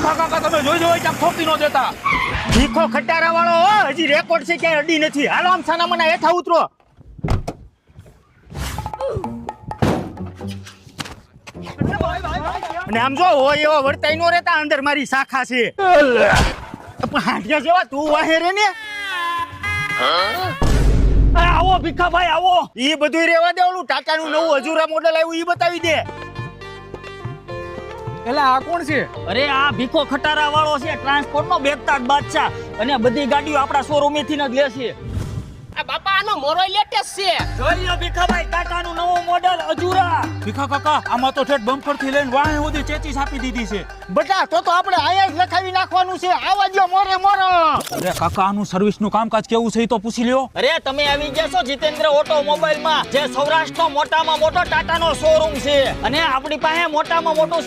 ભીખા કાકા તમે જોઈ હોય ક્યાંક ઠોકી નો દેતા. ભીખો ખટારા વાળો હજી રેકોર્ડ છે ક્યાંય અડી નથી. હાલો આમ સાના મના હેઠા ઉતરો. અને આમ જો હોય એવા વર્તાઈ નો રહેતા, અંદર મારી શાખા છે. પણ હાંડિયા જેવા તું વાહે રે ને. આવો ભીખાભાઈ આવો. ઈ બધું રેવા દે, ઓલું ટાટાનું નવું અજુરા મોડેલ આવ્યું ઈ બતાવી દે. એલા આ કોણ છે? અરે આ ભીખો ખટારા વાળો છે, ટ્રાન્સપોર્ટ નો બેતાજ બાદશાહ, અને બધી ગાડીઓ આપણા શોરૂમ થી જ લે છે. આ બાપા આનો મોરો લેટેસ્ટ છે. જોઈ લો ભીખાભાઈ, ટાટાનું નવું મોડેલ અજુરા. ભીખા કાકા આમાં તો ઠેઠ બમ્પર થી લઈને વાહે સુધી ચેચીસ આપી દીધી છે. બટા તો આપણે આયા જ લખાવી નાખવાનું છે. આવા જો મોરે મોરો. અરે કાકા આનું સર્વિસ નું કામકાજ કેવું છે એ તો પૂછી લ્યો. અરે તમે આવી ગયા છો જીતેન્દ્ર ઓટોમોબાઈલ માં, જે સૌરાષ્ટ્રનો મોટામાં મોટો ટાટાનો શોરૂમ છે, અને આપણી પાસે મોટામાં મોટું